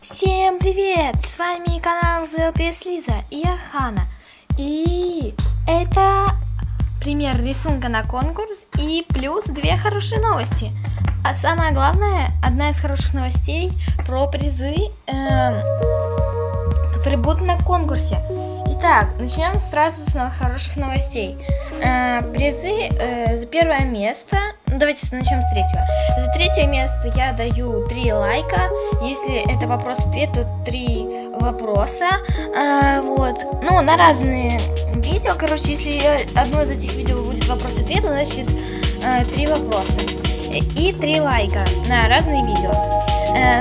Всем привет! С вами канал ZLPS Лиза и я Хана. И это пример рисунка на конкурс и плюс две хорошие новости. А самое главное, одна из хороших новостей про призы, которые будут на конкурсе. Итак, начнем сразу с хороших новостей. Призы за первое место. Давайте начнем с третьего. За третье место я даю 3 лайка. Если это вопрос-ответ, то 3 вопроса. Вот. Ну, на разные видео. Короче, если одно из этих видео будет вопрос-ответ, значит 3 вопроса. И 3 лайка на разные видео.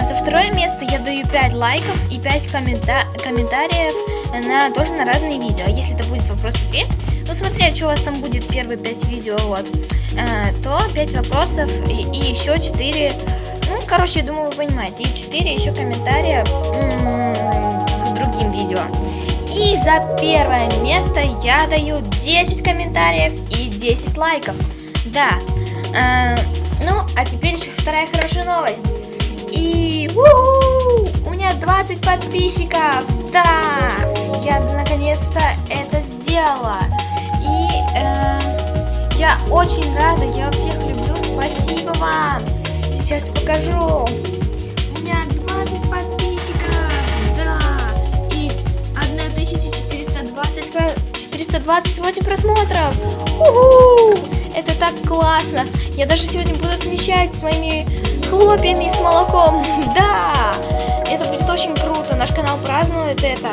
За второе место я даю 5 лайков и 5 комментариев тоже на разные видео. Если это будет вопрос-ответ, ну смотря, что у вас там будет первые 5 видео, вот, то 5 вопросов и еще 4, ну, короче, я думаю, вы понимаете, и 4 еще комментария к другим видео. И за первое место я даю 10 комментариев и 10 лайков. Да. Ну, а теперь еще вторая хорошая новость. И у меня 20 подписчиков. Да, я наконец-то это сделала. И я очень рада, я всех люблю. Спасибо вам. Сейчас покажу. У меня 20 подписчиков. Да. И 428 просмотров. Это так классно. Я даже сегодня буду отмечать с моими хлопьями с молоком. Да, это будет очень круто. Наш канал празднует это.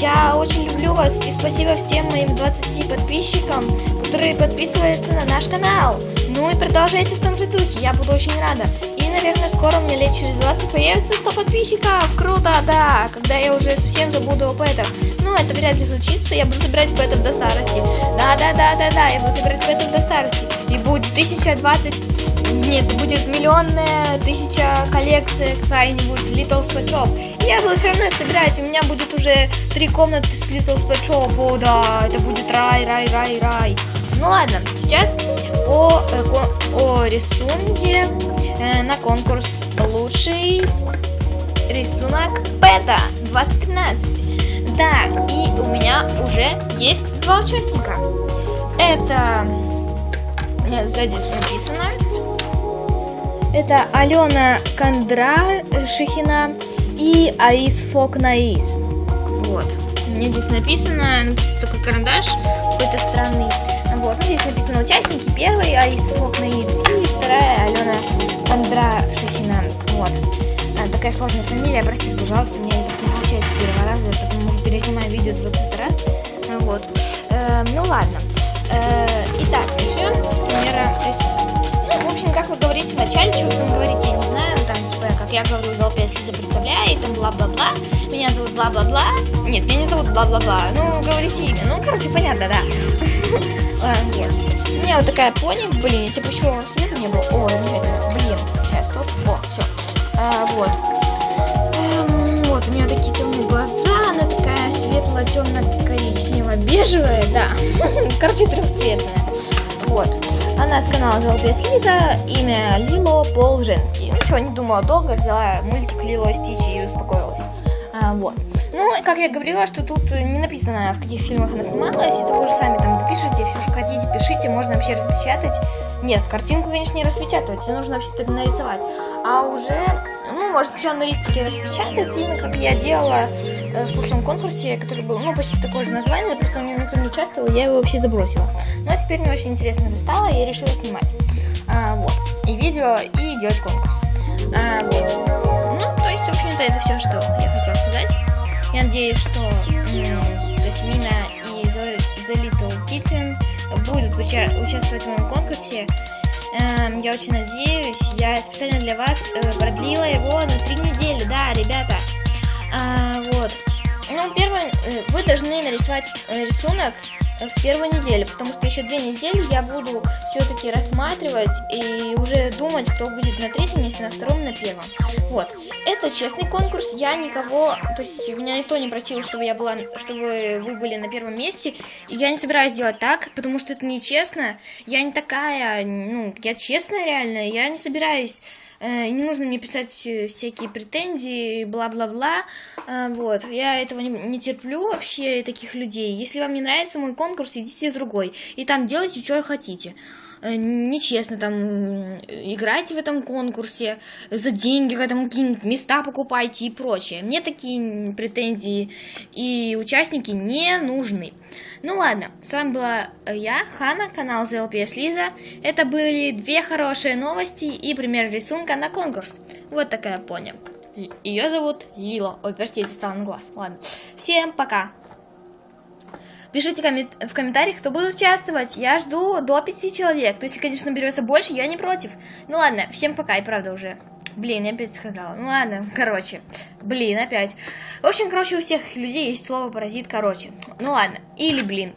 Я очень люблю вас и спасибо всем моим 20 подписчикам, которые подписываются на наш канал. Ну и продолжайте в том же духе, я буду очень рада. И, наверное, скоро у меня лет через 20 появится 100 подписчиков. Круто, да, когда я уже совсем забуду о пэтах. Ну, это вряд ли случится, я буду собирать пэтов до старости. Да, я буду собирать пэтов до старости. И будет 1020... Нет, будет миллионная 1000 коллекция какая-нибудь Little Pet Shop. И я буду все равно это собирать. У меня будет уже 3 комнаты с Little Pet Shop. О, да, это будет рай. Ну ладно, сейчас о рисунке на конкурс лучший рисунок пэта 2013. Да, и у меня уже есть 2 участника. Это сзади написано. Это Алена Кондрашихина и Аис Фокнаис. Вот. Мне здесь написано, такой карандаш какой-то странный. Вот. Здесь написано участники. Первый Аис Фокнаис и вторая Алена Кондрашихина. Вот. Такая сложная фамилия, простите, пожалуйста, у меня не получается с первого раза, поэтому может переснимаю видео 20 раз. Вот. Ну ладно. Итак, начнем с примера рисунка. В общем, как вы говорите в начале, что вы там говорите, я не знаю, там, типа, как я говорю, ZLPS Лиза представляет, там, бла-бла-бла, меня зовут бла-бла-бла, нет, меня не зовут бла-бла-бла, ну, говорите имя, ну, короче, понятно, да. Вот. У меня вот такая пони, блин, если бы еще света не было, о, замечательно, блин, сейчас, стоп, о, все, вот. Вот, у нее такие темные глаза, она такая светло-темно-коричнево-бежевая, да, короче, трехцветная. Вот. Она с канала ZLPS Лиза, имя Лило, пол женский. Ну что, не думала долго, взяла мультик Лило и Стич и успокоилась. Вот. Ну, как я говорила, что тут не написано, в каких фильмах она снималась, это вы уже сами там допишите, все, что хотите, пишите, можно вообще распечатать. Нет, картинку, конечно, не распечатывать, ее нужно вообще-то нарисовать. А уже, ну, может сначала на листике распечатать, именно как я делала в прошлом конкурсе, который был, ну, почти такое же название, просто в нем никто не участвовал, я его вообще забросила. Но теперь мне очень интересно это стало, и я решила снимать. Вот. И видео, и делать конкурс. Вот. Ну, то есть, в общем-то, это все, что я хотела сказать. Я надеюсь, что Жасмина и The Little Kitten будут участвовать в моем конкурсе. Я очень надеюсь. Я специально для вас продлила его на 3 недели. Да, ребята. Вот. Ну, вы должны нарисовать рисунок в первой неделе, потому что еще 2 недели я буду все-таки рассматривать и уже думать, кто будет на 3-м месте, на 2-м, на 1-м. Вот. Это честный конкурс, я никого, то есть меня никто не просил, чтобы вы были на 1-м месте, и я не собираюсь делать так, потому что это нечестно, я не такая, ну, я честная реально, я не собираюсь Не нужно мне писать всякие претензии, бла-бла-бла. Вот, я этого не терплю вообще, таких людей. Если вам не нравится мой конкурс, идите в другой. И там делайте, что хотите. Нечестно там играйте в этом конкурсе, за деньги какие-нибудь места покупайте и прочее. Мне такие претензии и участники не нужны. Ну ладно, с вами была я, Хана, канал The LPS Лиза. Это были 2 хорошие новости и пример рисунка на конкурс. Вот такая поня. Ее зовут Лила. Ой, простите, стала на глаз. Ладно, всем пока. Пишите в комментариях, кто будет участвовать. Я жду до 5 человек. То есть, конечно, наберется больше, я не против. Ну ладно, всем пока, и правда уже. Блин, я опять сказала. Ну ладно, короче. Блин, опять. В общем, короче, у всех людей есть слово паразит, короче. Ну ладно, или блин.